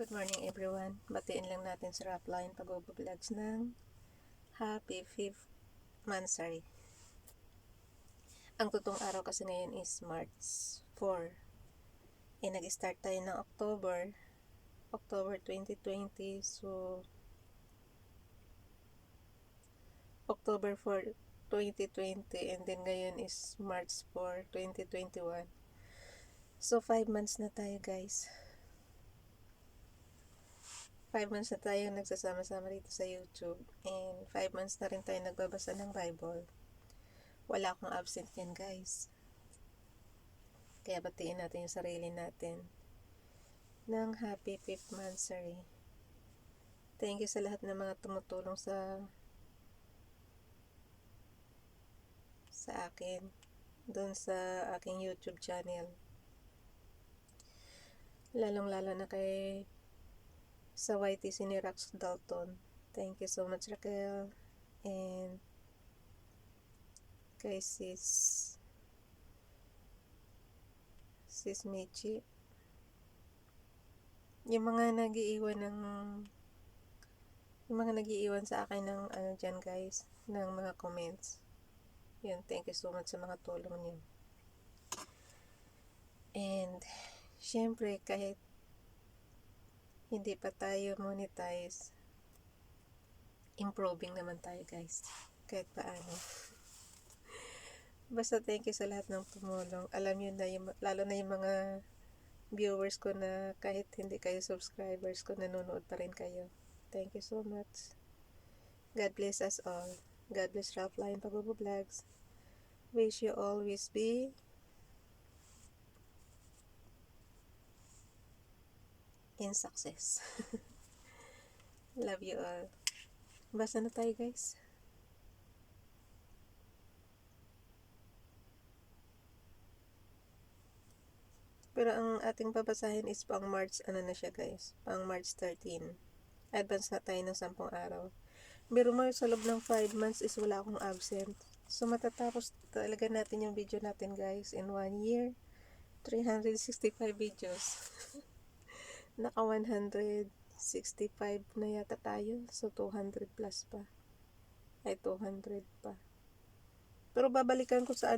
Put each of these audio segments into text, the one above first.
Good morning everyone. Batiin lang natin sa Rapline pag-vlogs ng Happy 5th Mansary. Ang totoong araw kasi ngayon is March 4. Nag-start tayo ng October 2020. So, October 4, 2020 and then ngayon is March 4, 2021. So, 5 months na tayo guys. 5 months na tayong nagsasama-sama dito sa YouTube and 5 months na rin tayo nagbabasa ng Bible. Wala akong absent yan guys. Kaya batiin natin yung sarili natin ng Happy 5th Mansary. Thank you sa lahat ng mga tumutulong sa akin doon sa aking YouTube channel. Lalong-lalo na kay sa YTC ni Rax Dalton. Thank you so much Raquel. And kay Sis Michi. Yung mga nag-iiwan sa akin ng dyan guys, ng mga comments. Yun, thank you so much sa mga tulong niyo. And syempre kahit hindi pa tayo monetize, improving naman tayo guys, kahit paano. Basta thank you sa lahat ng tumulong. Alam nyo na, lalo na yung mga viewers ko na kahit hindi kayo subscribers ko, nanonood pa rin kayo. Thank you so much. God bless us all. God bless Rapline pag-vlogs. Wish you always be in success. Love you all. Basta na tayo guys. Pero ang ating babasahin is pang March, na siya guys, pang March 13. Advance na tayo ng 10 araw. Pero mo sa loob ng 5 months is wala akong absent. So matatapos talaga natin yung video natin guys in 1 year. 365 videos. Naka 165 na yata tayo. So 200 plus pa. Ay 200 pa. Pero babalikan ko sa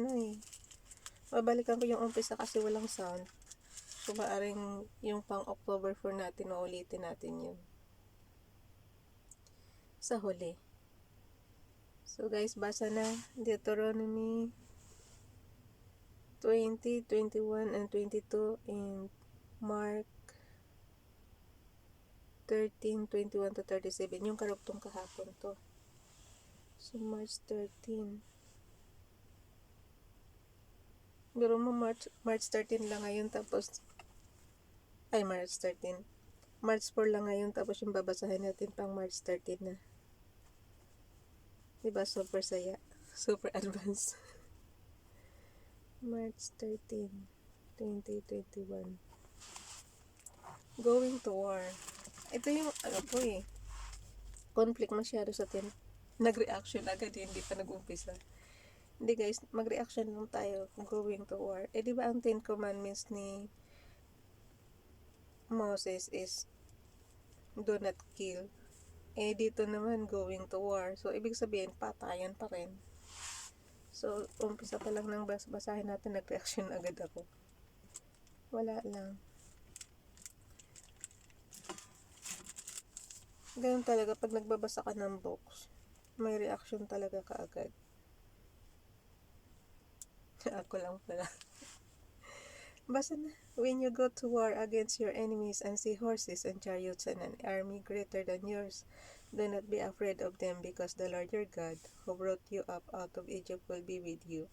babalikan ko yung umpisa kasi walang sound. So, maaring yung pang October 4 natin, uulitin natin yun sa huli. So, guys, basa na Deuteronomy 20, 21, and 22 and Mark 13, 21 to 37. Yung karugtong kahapon to. So, March 13. Pero mo March 13 lang ngayon tapos March 13. March 4 lang ngayon tapos yung babasahin natin pang March 13 na. Diba super saya? Super advance. March 13, 2021. Going to war. Ito yung conflict masyado sa atin. Nag-reaction agad, hindi pa nag-umpisa. Hindi guys, mag-reaction lang tayo going to war. Diba ang 10 commandments ni Moses is do not kill. Dito naman going to war. So, ibig sabihin, patayan pa rin. So, umpisa pa lang ng basahin natin, nag-reaction agad ako. Wala lang. Ganun talaga, pag nagbabasa ka ng books, may reaction talaga kaagad. Ako lang pala. Basta na. When you go to war against your enemies and see horses and chariots and an army greater than yours, do not be afraid of them, because the Lord your God, who brought you up out of Egypt, will be with you.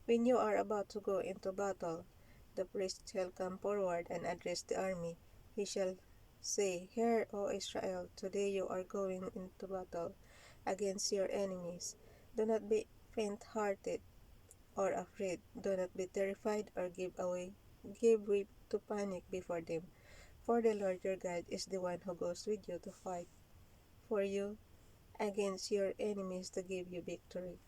When you are about to go into battle, the priest shall come forward and address the army. He shall say, Hear, O Israel, today you are going into battle against your enemies. Do not be faint-hearted or afraid. Do not be terrified or give way to panic before them. For the Lord your God is the one who goes with you to fight for you against your enemies to give you victory.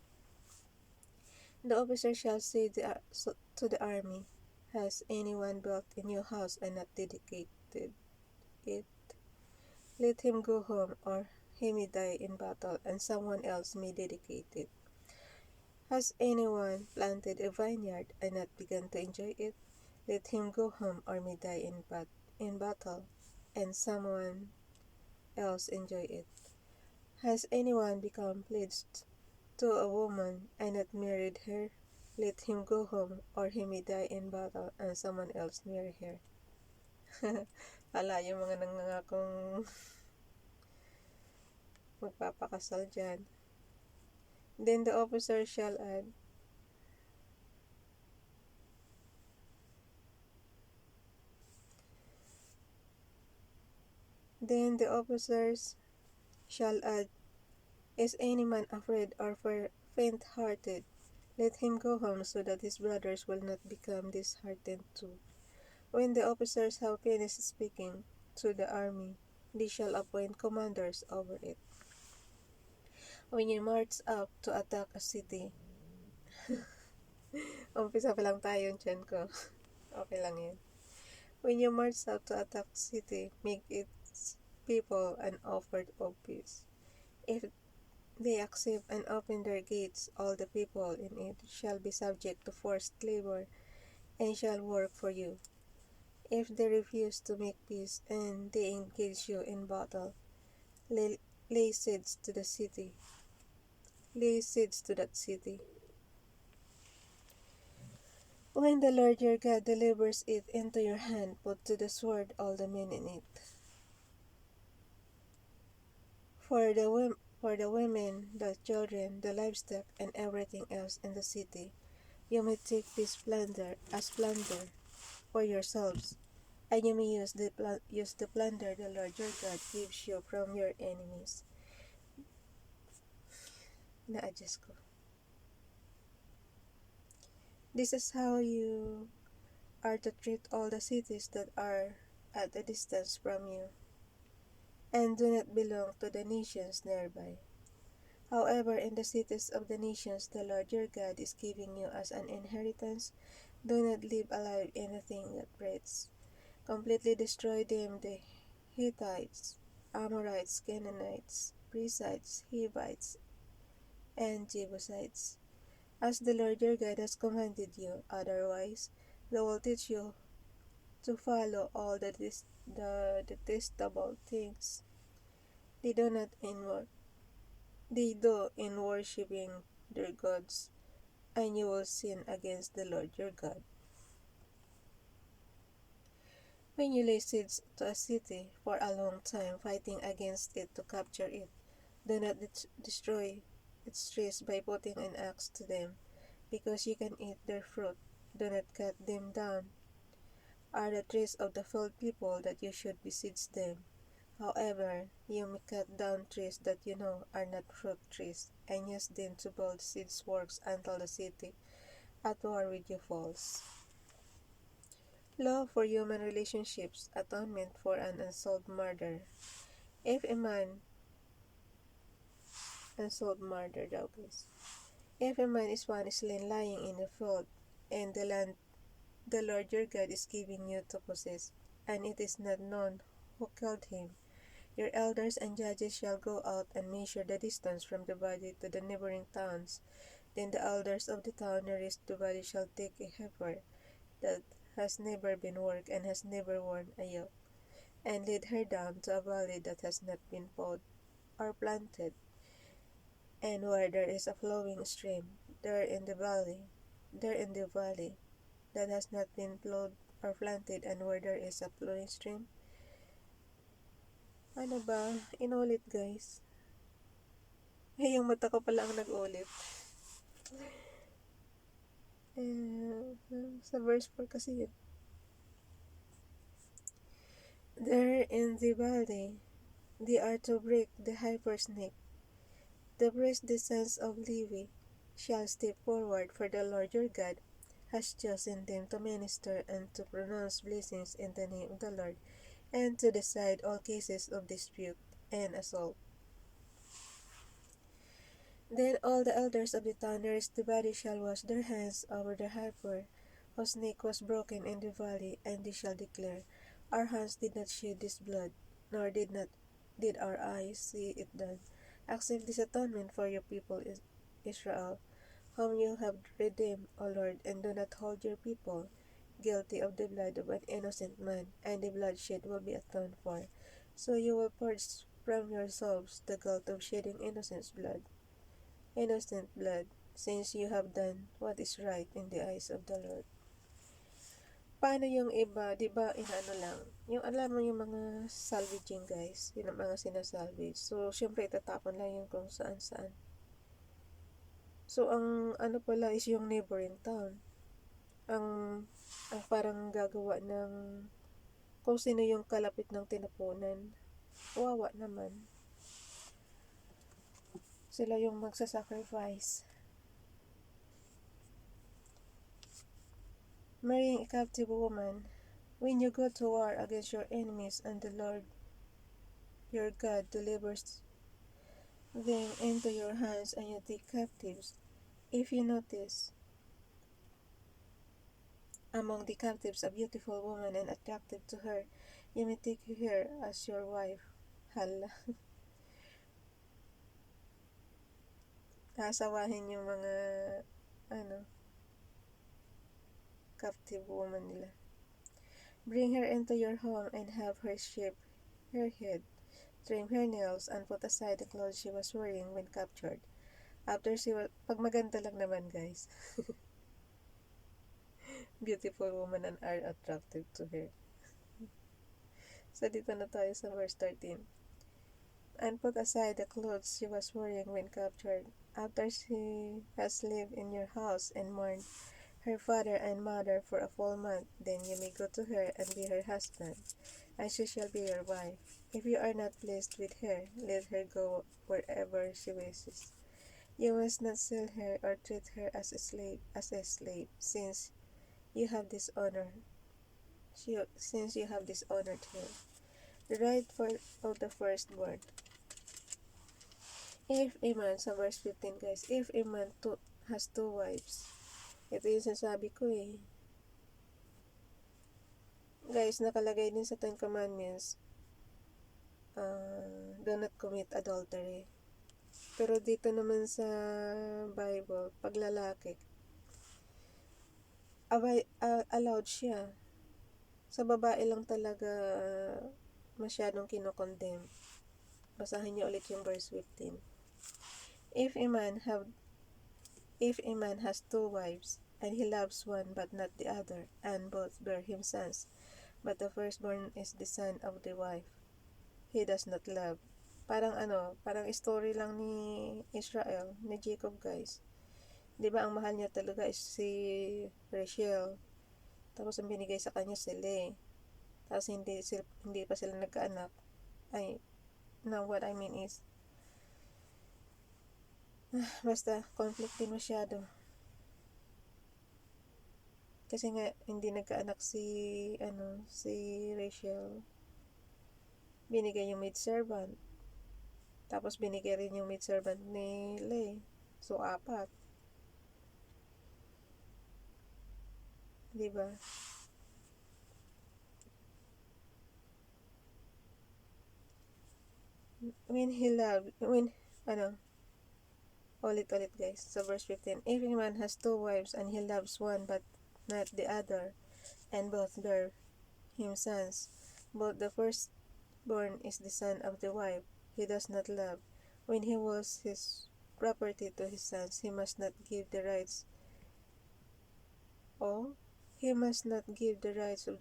The officer shall say to the army, Has anyone built a new house and not dedicated it let him go home, or he may die in battle, and someone else may dedicate it. Has anyone planted a vineyard and not begun to enjoy it? Let him go home, or may die in battle, and someone else enjoy it. Has anyone become pledged to a woman and not married her? Let him go home, or he may die in battle, and someone else marry her. Ala, yung mga nangangakong magpapakasal dyan. Then the officer shall add, Then the officers shall add, Is any man afraid or faint-hearted? Let him go home, so that his brothers will not become disheartened too. When the officers have finished speaking to the army, they shall appoint commanders over it. When you march up to attack a city, umpisa pa lang tayo yung tiyan ko. Okay lang yun. When you march up to attack a city, make its people an offer of peace. If they accept and open their gates, all the people in it shall be subject to forced labor and shall work for you. If they refuse to make peace and they engage you in battle, lay siege to the city. Lay siege to that city. When the Lord your God delivers it into your hand, put to the sword all the men in it. For the women, the children, the livestock, and everything else in the city, you may take this plunder as plunder for yourselves, and you may use the plunder the Lord your God gives you from your enemies. Na-adjust ko. This is how you are to treat all the cities that are at a distance from you, and do not belong to the nations nearby. However, in the cities of the nations the Lord your God is giving you as an inheritance, do not leave alive anything that breathes. Completely destroy them, the Hittites, Amorites, Canaanites, Perizzites, Hivites, and Jebusites, as the Lord your God has commanded you. Otherwise, they will teach you to follow all the detestable things they do not they do in worshipping their gods, and you will sin against the Lord your God. When you lay siege to a city for a long time, fighting against it to capture it, do not destroy its trees by putting an axe to them, because you can eat their fruit. Do not cut them down. Are the trees of the field people that you should besiege them? However, you may cut down trees that you know are not fruit trees, and use them to build siege works until the city at war with you falls. Law for human relationships, atonement for an unsolved murder. If a man, unsolved murder daw guys. If a man is found slain lying in a field, and the land the Lord your God is giving you to possess, and it is not known who killed him, your elders and judges shall go out and measure the distance from the body to the neighboring towns. Then the elders of the town nearest the body shall take a heifer that has never been worked and has never worn a yoke, and lead her down to a valley that has not been plowed or planted, and where there is a flowing stream, there in the valley that has not been plowed or planted, and where there is a flowing stream. Ano ba? Inulit guys. Yung mata ko pala ang nag-ulit. Sa verse 4 kasi yun. There in the valley, they are to break the heifer's neck. The priest, the sons of Levi, shall step forward, for the Lord your God has chosen them to minister and to pronounce blessings in the name of the Lord, and to decide all cases of dispute and assault. Then all the elders of the town nearest the body shall wash their hands over the heifer whose neck was broken in the valley, and they shall declare, Our hands did not shed this blood, nor did not did our eyes see it done. Accept this atonement for your people Israel, whom you have redeemed, O Lord, and do not hold your people guilty of the blood of an innocent man, and the bloodshed will be atoned for. So you will purge from yourselves the guilt of shedding innocent blood, since you have done what is right in the eyes of the Lord. Paano yung iba, di ba, inaano lang, yung alam mo yung mga salvaging guys, yun ang mga sinasalvage. So, syempre, itatapon lang yung kung saan-saan. So, ang ano pala is yung neighboring town. Ang parang gagawa ng kung sino yung kalapit ng tinapunan. Wawa naman. Sila yung magsasacrifice. Marrying a captive woman. When you go to war against your enemies and the Lord your God delivers them into your hands and you take captives, if you notice among the captives a beautiful woman and attractive to her, you may take her as your wife. Hala. Kasawahin yung mga captive woman nila. Bring her into your home and have her shave her head, trim her nails, and put aside the clothes she was wearing when captured. After she was, pag maganda lang naman guys, beautiful woman and are attractive to her. So dito na tayo sa verse 13. And put aside the clothes she was wearing when captured. After she has lived in your house and mourned her father and mother for a full month, then you may go to her and be her husband, and she shall be your wife. If you are not pleased with her, let her go wherever she wishes. You must not sell her or treat her as a slave, since you have dishonored her. The right of the firstborn. If a man, sa verse 15 guys, if a man has two wives, ito yung sinasabi ko eh. Guys, nakalagay din sa Ten Commandments, do not commit adultery. Pero dito naman sa Bible, pag lalaki, allowed siya. Sa babae lang talaga masyadong kinokondemn. Basahin niyo ulit yung verse 15. If a man has two wives, and he loves one but not the other, and both bear him sons, but the firstborn is the son of the wife he does not love. Parang story lang ni Israel, ni Jacob guys. 'Di ba ang mahal niya talaga is si Rachel. Tapos ang binigay sa kanya si Leah. Tapos hindi pa sila nagkaanak. What I mean is basta conflict din masyado. Kasi nga hindi nagkaanak si Rachel. Binigay yung maid servant. Tapos binigay rin yung maid servant ni Leah. So 4. Diba? Ulit guys, sa verse 15. If a man has two wives and he loves one but not the other, and both bear him sons, but the firstborn is the son of the wife he does not love. When he wills his property to his sons, he must not give the rights of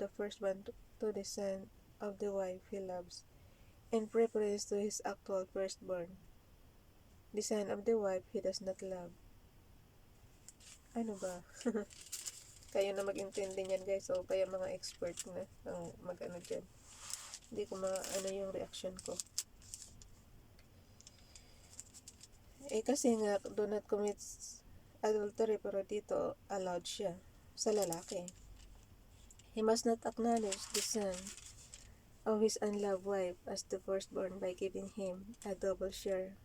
the firstborn to the son of the wife he loves, in preference to his actual firstborn, the son of the wife he does not love. Ano ba? Kayo na mag-intindi niyan guys, o kaya mga expert na ang mag-ano dyan. Hindi ko yung reaction ko. Kasi nga, do not commit adultery, pero dito, allowed siya sa lalaki. He must not acknowledge the son of his unloved wife as the firstborn by giving him a double share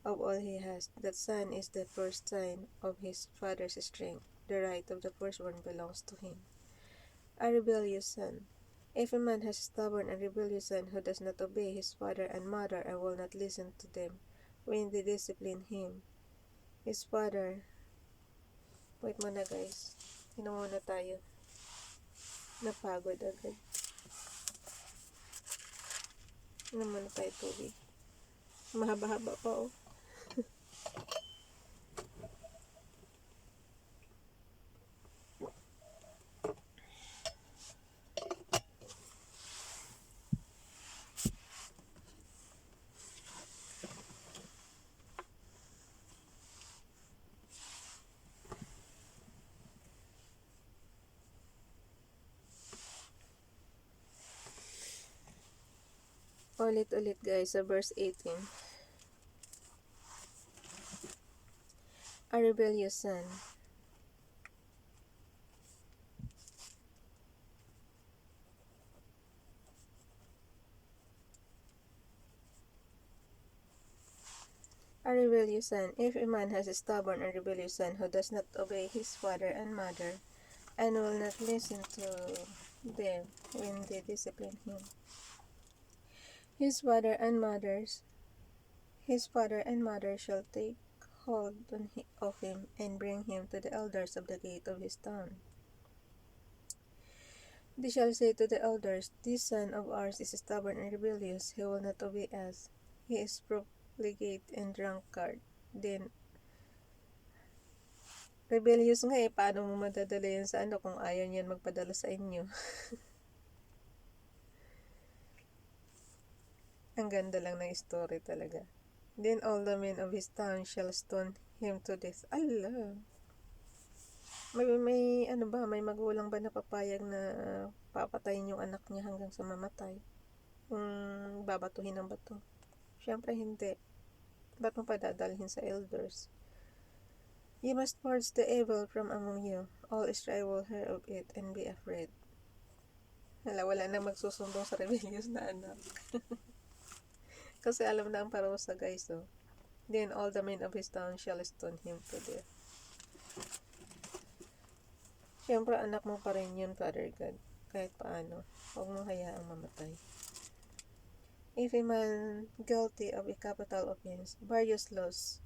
of all he has. That son is the first sign of his father's strength. The right of the firstborn belongs to him. A rebellious son. If a man has a stubborn and rebellious son who does not obey his father and mother and will not listen to them when they discipline him, his father... Wait muna guys. Inom muna tayo. Napagod agad. Inom muna tayo tubig. Mahaba-haba pa oh. Ulit-ulit guys sa verse 18. A rebellious son. A rebellious son. If a man has a stubborn and rebellious son who does not obey his father and mother and will not listen to them when they discipline him, his father and mother shall take hold of him and bring him to the elders of the gate of his town. They shall say to the elders, "This son of ours is stubborn and rebellious. He will not obey us. He is profligate and drunkard." Then, rebellious nga eh, paano mo madadala yan sa ano kung ayaw niyan magpadala sa inyo? Ang ganda lang ng story talaga. Then all the men of his town shall stone him to death. Allah! May ano ba, may magulang ba na papayag na papatayin yung anak niya hanggang sa mamatay? Babatuhin ng bato? Siyempre hindi. Ba't mo pa dadalhin sa elders? You must purge the evil from among you. All Israel will hear of it and be afraid. Wala na magsusumbong sa rebellious na anak. Kasi alam na ang parusa guys oh. Then all the men of his town shall stone him to death. Siyempre anak mo pa rin yun, Father God. Kahit paano, huwag mo hayaang mamatay. If a man guilty of a capital offense, various laws.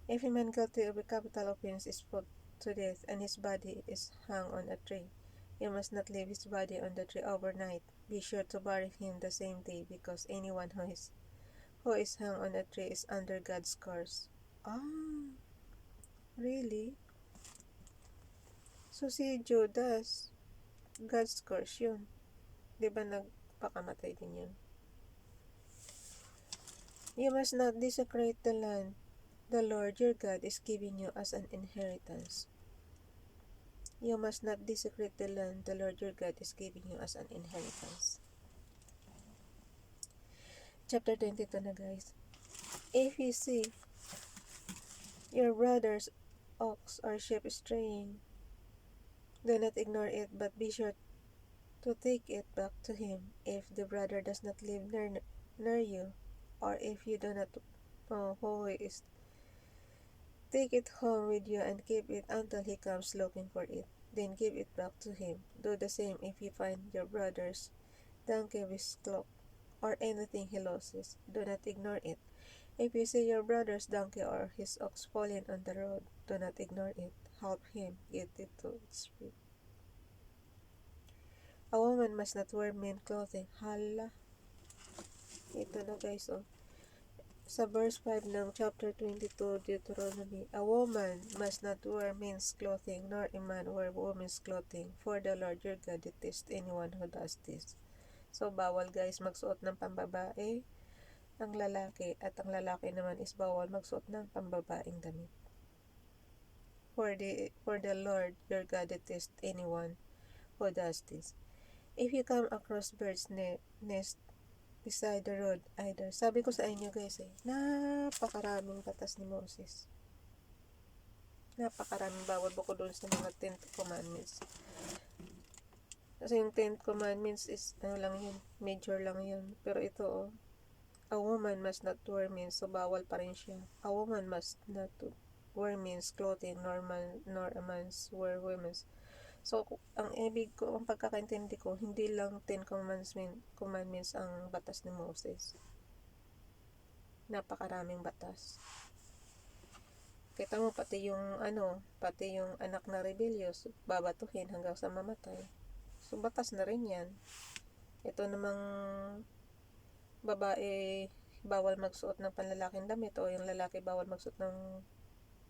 If a man guilty of a capital offense is put to death and his body is hung on a tree, you must not leave his body on the tree overnight. Be sure to bury him the same day, because anyone who is hung on a tree is under God's curse. Ah, really? So si Judas, God's curse yun. Diba nagpakamatay din yun? You must not desecrate the land the Lord your God is giving you as an inheritance. You must not desecrate the land the Lord your God is giving you as an inheritance. Chapter 22 na guys. If you see your brother's ox or sheep straying, do not ignore it, but be sure to take it back to him. If the brother does not live near you, or if you do not know who he is, take it home with you and keep it until he comes looking for it. Then give it back to him. Do the same if you find your brother's donkey with cloak or anything he loses. Do not ignore it. If you see your brother's donkey or his ox falling on the road, do not ignore it. Help him get it to its feet. A woman must not wear men's clothing. Hala. Ito na guys oh. Sa verse 5 ng chapter 22 Deuteronomy, a woman must not wear men's clothing, nor a man wear women's clothing, for the Lord your God detests anyone who does this. So bawal guys magsuot ng pambabae ang lalaki, at ang lalaki naman is bawal magsuot ng pambabaeng damit. For the Lord your God detests anyone who does this. If you come across bird's nest beside the road either. Sabi ko sa inyo guys eh, napakaraming batas ni Moses. Napakaraming bawal bukod doon sa mga 10 commandments. Kasi yung 10 commandments is, ano lang yun, major lang yun. Pero ito oh, a woman must not wear men's, so bawal pa rin siya. A woman must not wear men's clothing, nor a man's wear women's. So, ang pagkakaintindi ko, hindi lang 10 commandments ang batas ni Moses. Napakaraming batas. Kita mo, pati yung anak na rebellious, babatuhin hanggang sa mamatay. So, batas na rin yan. Ito namang babae, bawal magsuot ng panlalaking damit, o yung lalaki bawal magsuot ng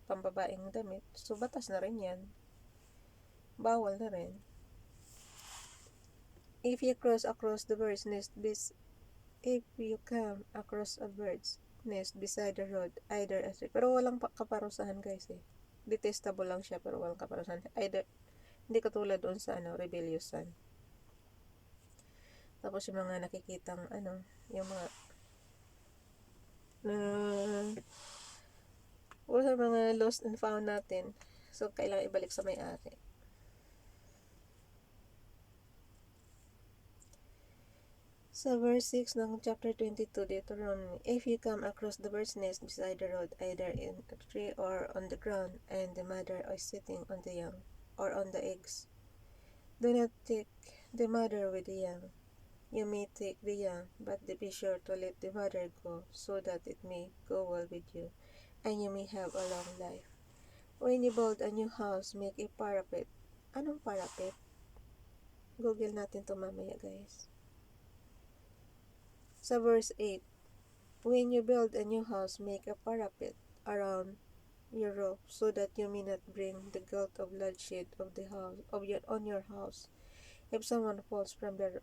pambabaeng damit. So, batas na rin yan. Bawal na rin. If you come across a bird's nest beside the road, either as pero walang kaparusahan guys eh. Detestable lang siya pero walang kaparusahan. Either, hindi katulad doon sa rebellious son. Tapos yung mga nakikitang yung mga o sa mga lost and found natin. So, kailangan ibalik sa may-ari. Sa verse 6 ng chapter 22, Deuteronomy, if you come across the bird's nest beside the road, either in a tree or on the ground, and the mother is sitting on the young, or on the eggs, do not take the mother with the young. You may take the young, but be sure to let the mother go, so that it may go well with you, and you may have a long life. When you build a new house, make a parapet. Anong parapet? Google natin to mamaya, guys. Sa verse 8, when you build a new house, make a parapet around your roof, so that you may not bring the guilt of bloodshed on your house. If someone falls from the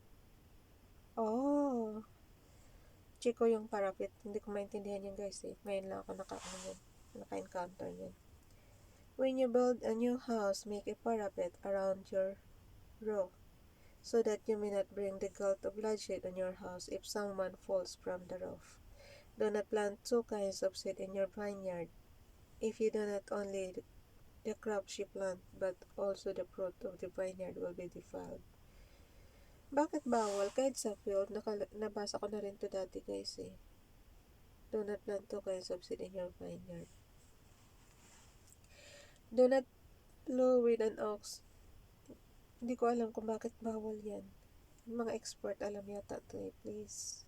check ko yung parapet. Hindi ko maintindihan yun guys eh. Ngayon lang ako naka-encounter yun. When you build a new house, make a parapet around your roof, so that you may not bring the guilt of bloodshed on your house if someone falls from the roof. Do not plant 2 kinds of seed in your vineyard. If you do not only the crops you plant, but also the fruit of the vineyard will be defiled. Bakit bawal? Kahit sa field, nabasa ko na rin to dati guys eh. Do not plant 2 kinds of seed in your vineyard. Do not plow with an ox. Hindi ko alam kung bakit bawal yan. Mga expert alam yata to eh, please.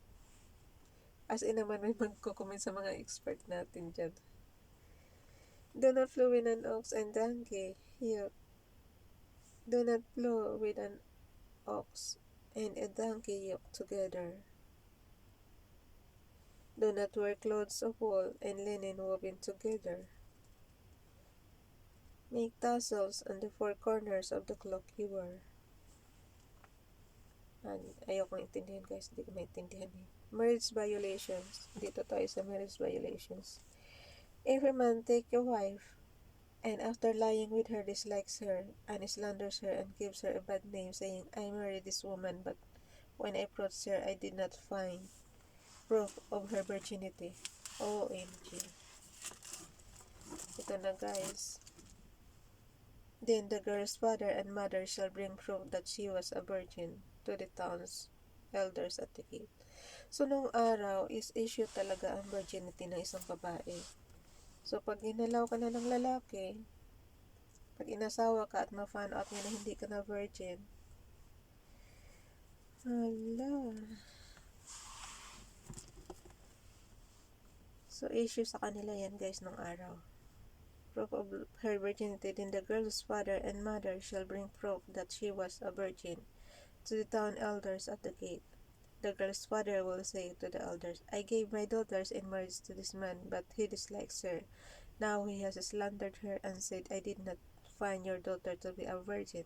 As in naman may magko-comment sa mga expert natin dyan. Do not plow with an ox and donkey. Here. Do not plow with an ox and a donkey yoke together. Do not wear clothes of wool and linen woven together. Make tassels on the 4 corners of the cloak you wear. Ayokong intindihan guys, hindi ko maintindihan eh. Marriage violations. Dito tayo sa marriage violations. Every man take a wife, and after lying with her dislikes her, and slanders her, and gives her a bad name, saying, I married this woman, but when I approached her, I did not find proof of her virginity. OMG. Ito na guys. Then the girl's father and mother shall bring proof that she was a virgin to the town's elders at the gate. So, nung araw is issue talaga ang virginity ng isang babae. So, pag inalaw ka na ng lalaki, pag inasawa ka at ma-find out niya na hindi ka na virgin, so, issue sa kanila yan guys nung araw. Proof of her virginity, then the girl's father and mother shall bring proof that she was a virgin to the town elders at the gate. The girl's father will say to the elders, I gave my daughters in marriage to this man, but he dislikes her. Now he has slandered her and said, I did not find your daughter to be a virgin,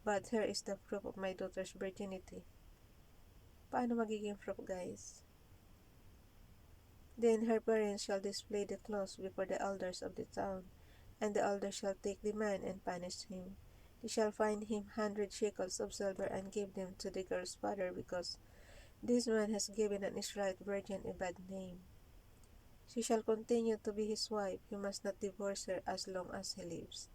but here is the proof of my daughter's virginity. Paano magiging proof guys? Then her parents shall display the clothes before the elders of the town, and the elders shall take the man and punish him. They shall find him 100 shekels of silver and give them to the girl's father, because this man has given an Israelite virgin a bad name. She shall continue to be his wife. He must not divorce her as long as he lives.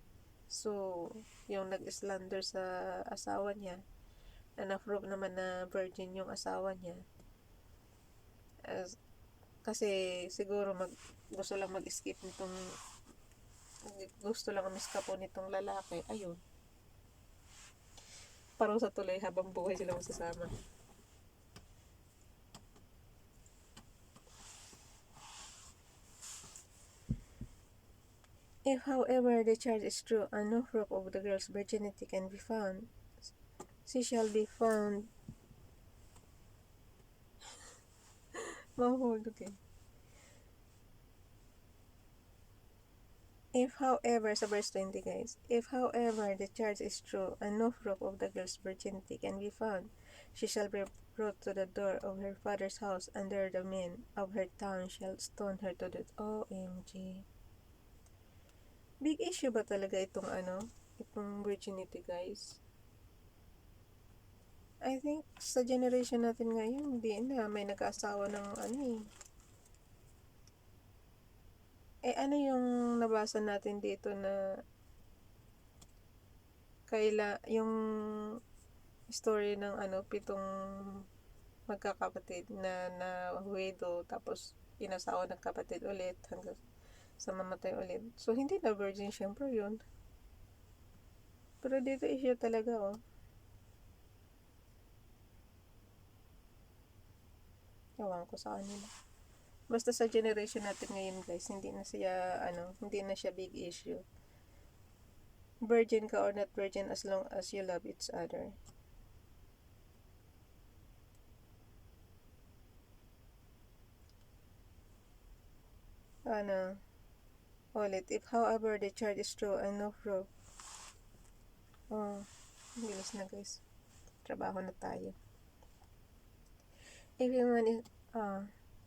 So, yung nag-slander sa asawa niya, na na-prove naman na virgin yung asawa niya, kasi siguro gusto lang mag-escape nitong, gusto lang umiskapo nitong lalaki, ayun, parusa tuloy habang buhay sila masasama. If, however, the charge is true and no proof of the girl's virginity can be found, she shall be found mahulog eh. If, however, sa verse 20 guys, if, however, the charge is true and no proof of the girl's virginity can be found, she shall be brought to the door of her father's house, and there the men of her town shall stone her to death. OMG. Big issue ba talaga itong virginity guys? I think sa generation natin ngayon, hindi na, may nag-aasawa ng ano yung nabasa natin dito na yung story ng 7 magkakapatid na widow, tapos inasawa ng kapatid ulit hanggang sa mamatay ulit. So, hindi na virgin syempre yun. Pero dito issue talaga Ewan ko sa kanila. Basta sa generation natin ngayon guys, hindi na siya big issue. Virgin ka or not virgin, as long as you love each other. Ulit. If, however, the charge is true and no proof. Bilis na guys. Trabaho na tayo.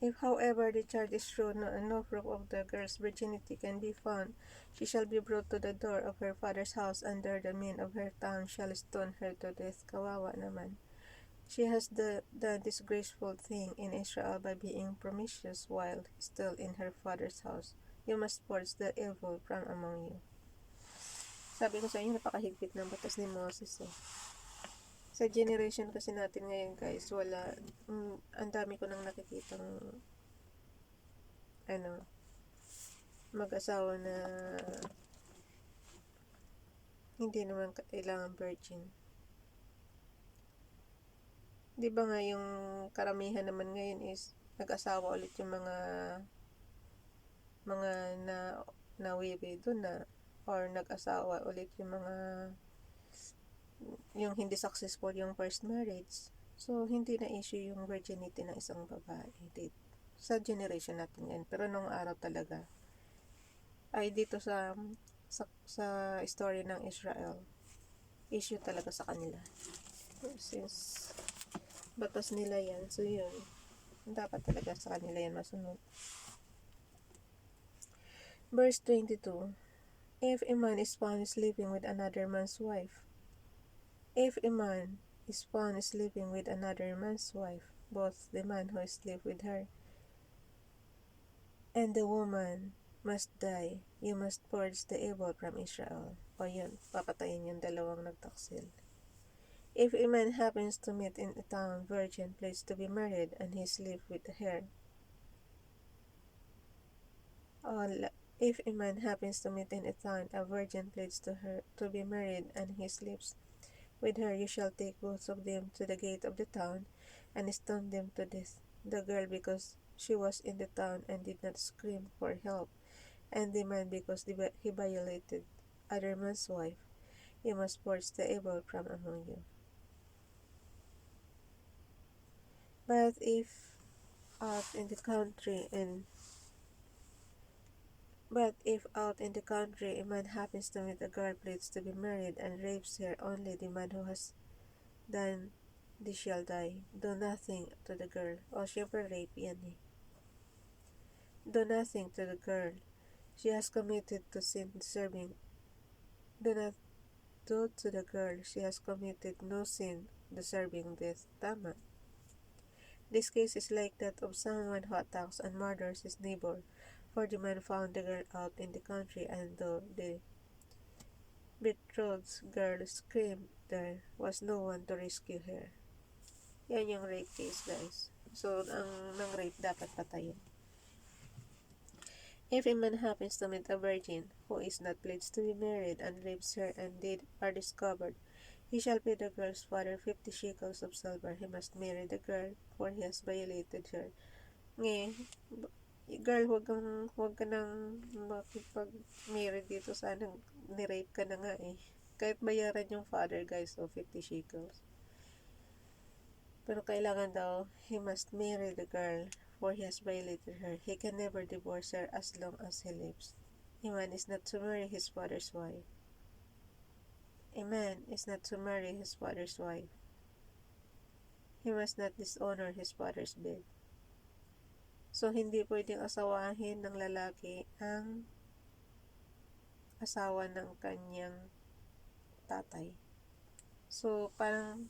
If, however, the charge is true and no proof of the girl's virginity can be found, she shall be brought to the door of her father's house, and there the men of her town shall stone her to death. Kawawa naman. She has done disgraceful thing in Israel by being promiscuous while still in her father's house. You must purge the evil from among you. Sabi ko sa inyo, napakahigpit ng batas ni Moses Sa generation kasi natin ngayon guys, wala, ang dami ko nang nakikitang mag-asawa na hindi naman kailangan virgin. Di ba nga yung karamihan naman ngayon is nag-asawa ulit yung mga nawiwi doon na, or nag-asawa ulit yung hindi successful yung first marriage. So, hindi na issue yung virginity ng isang babae sa generation natin ngayon. Pero nung araw talaga, ay dito sa story ng Israel, issue talaga sa kanila. Since batas nila yan, so yun, dapat talaga sa kanila yan masunod. Verse 22. If a man is found sleeping with another man's wife, if a man is found sleeping with another man's wife, both the man who sleep with her and the woman must die. You must purge the evil from Israel. O yun, papatayin yung dalawang nagtaksil. If a man happens to meet in a town virgin pledged to be married, and he sleep with her, if a man happens to meet in a town a virgin pledged to be married, and he sleeps with her, you shall take both of them to the gate of the town, and stone them to death, the girl because she was in the town and did not scream for help, and the man because he violated other man's wife. You must purge the evil from among you. But if out in the country a man happens to meet a girl pledged to be married and rapes her, only the man who has done this shall die. Do nothing to the girl. Syempre rape yan Do nothing to the girl. She has committed to sin deserving. Do not do to the girl. She has committed no sin deserving death. Tama. This case is like that of someone who attacks and murders his neighbor, for the man found the girl out in the country, and though the betrothed girl screamed, there was no one to rescue her. Yan yung rape case guys. So, ng rape dapat patayin. If a man happens to meet a virgin who is not pledged to be married and rapes her, and they are discovered, He shall pay the girl's father 50 shekels of silver. He must marry the girl, for he has violated her. Girl, huwag ka nang makipag-marry dito. Sana ni-rape ka na nga eh. Kahit bayaran yung father, guys, so 50 shekels. Pero kailangan daw, he must marry the girl, for he has violated her. He can never divorce her as long as he lives. A man is not to marry his father's wife. A man is not to marry his father's wife. He must not dishonor his father's bed. So, hindi pwedeng asawahin ng lalaki ang asawa ng kanyang tatay. So, parang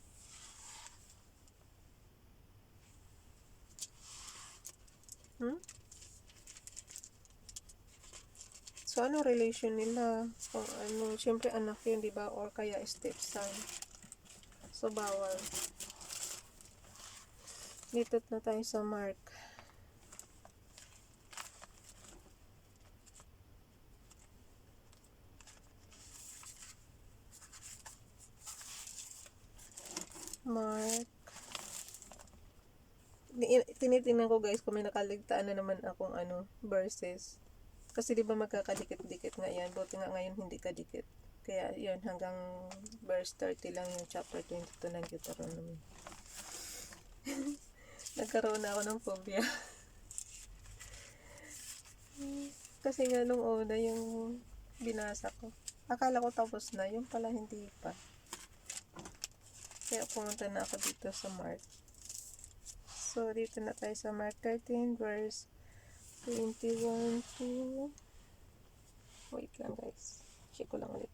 So, ano relation nila? Kung ano, syempre anak yun, di ba? Or kaya stepson. So, bawal. Dito na tayo sa Mark. Mark. Tinitingnan ko guys kung may nakaligtaan na naman akong verses. Kasi di ba magkakadikit-dikit nga yan. Buti nga ngayon hindi kadikit. Kaya yun, hanggang verse 30 lang yung chapter 22 ng Deuteronomy. Nagkaroon na ako ng phobia. Kasi nga nung una yung binasa ko, akala ko tapos na, yung pala hindi pa. Kaya pumunta na ako dito sa Mark. So, dito na tayo sa Mark 13 verse 21 to... Wait lang guys. Check ko lang ulit.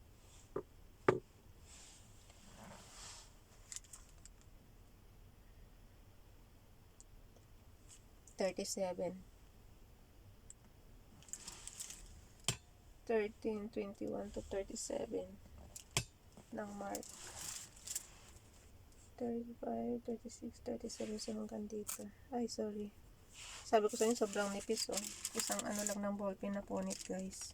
$37. 13:21 to 37 ng Mark. 35, 36, 37 sa hanggang dito. Ay, sorry. Sabi ko sa inyo, sobrang nipis, oh. Isang ano lang ng ballpen na punit, guys.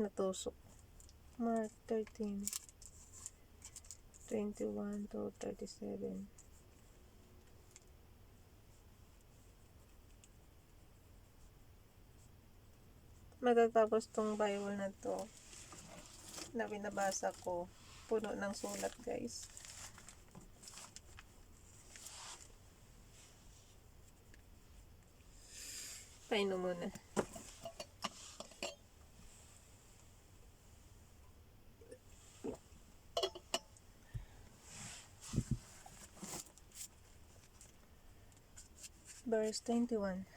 Natusok. Mark 13, 21 to 37. Matatapos tong Bible na to na binabasa ko, puno ng sulat, guys. Painom muna. Verse 21.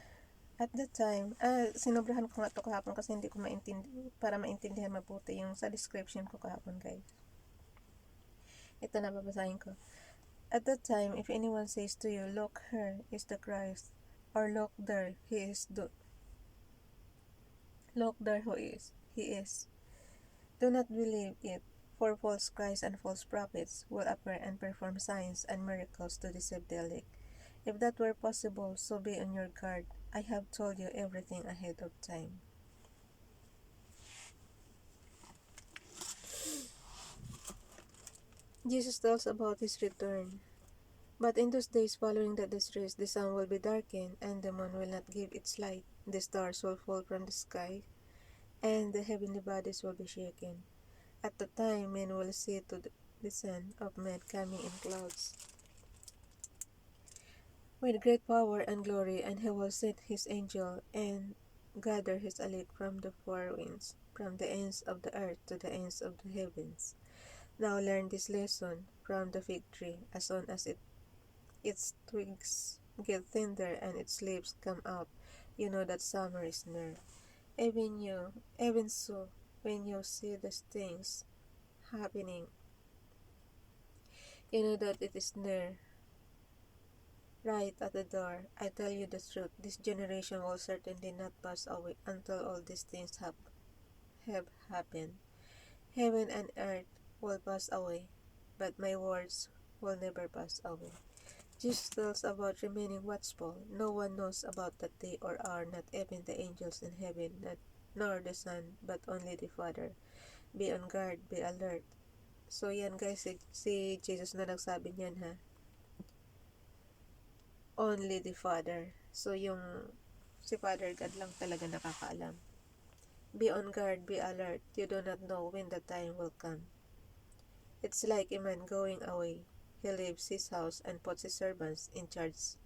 At that time, sinobrahan ko nga ito kahapon kasi hindi ko para maintindihan mabuti yung sa description ko kahapon, guys. Ito na, babasahin ko. At that time, if anyone says to you, look, here is the Christ, or look there, he is. Look there, he is. Do not believe it, for false Christs and false prophets will appear and perform signs and miracles to deceive the elect. If that were possible, so be on your guard. I have told you everything ahead of time. Jesus tells about his return. But in those days following the distress, the sun will be darkened, and the moon will not give its light. The stars will fall from the sky, and the heavenly bodies will be shaken. At the time, men will see to the Son of Man coming in clouds with great power and glory, and he will send his angel and gather his elect from the four winds, from the ends of the earth to the ends of the heavens. Now learn this lesson from the fig tree. As soon as its twigs get tender and its leaves come out, you know that summer is near. Even so, when you see these things happening, you know that it is near, right at the door. I tell you the truth, this generation will certainly not pass away until all these things have happened. Heaven and earth will pass away, but my words will never pass away. Jesus tells about remaining watchful. No one knows about that day or hour, not even the angels in heaven, nor the Son, but only the Father. Be on guard, be alert. So yan guys, si Jesus na nagsabi niyan ha. Only the Father. So yung si Father God lang talaga nakakaalam. Be on guard, be alert. You do not know when the time will come. It's like a man going away. He leaves his house and puts his servants in charge,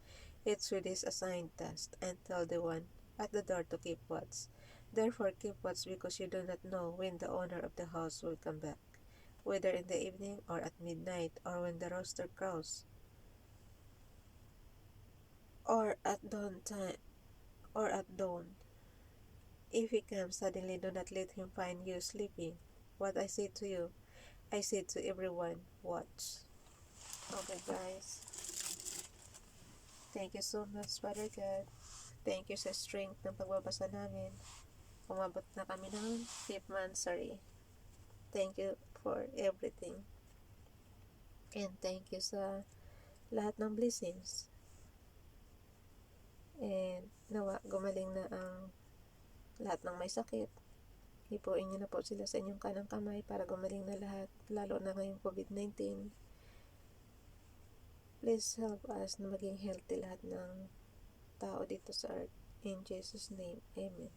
each with his assigned task, and tell the one at the door to keep watch. Therefore keep watch, because you do not know when the owner of the house will come back, whether in the evening or at midnight, or when the rooster crows, or at dawn. If he comes suddenly, do not let him find you sleeping. What I say to you, I say to everyone, watch. Okay guys, thank you so much, Father God. Thank you sa strength ng pagbabasa namin. Umabot na kami ng 5th monthsary. Thank you for everything. And thank you sa lahat ng blessings. And nawa, gumaling na ang lahat ng may sakit. Hipuin niyo na po sila sa inyong kanang kamay para gumaling na lahat, lalo na ngayong COVID-19. Please help us na maging healthy lahat ng tao dito sa earth. In Jesus' name, Amen.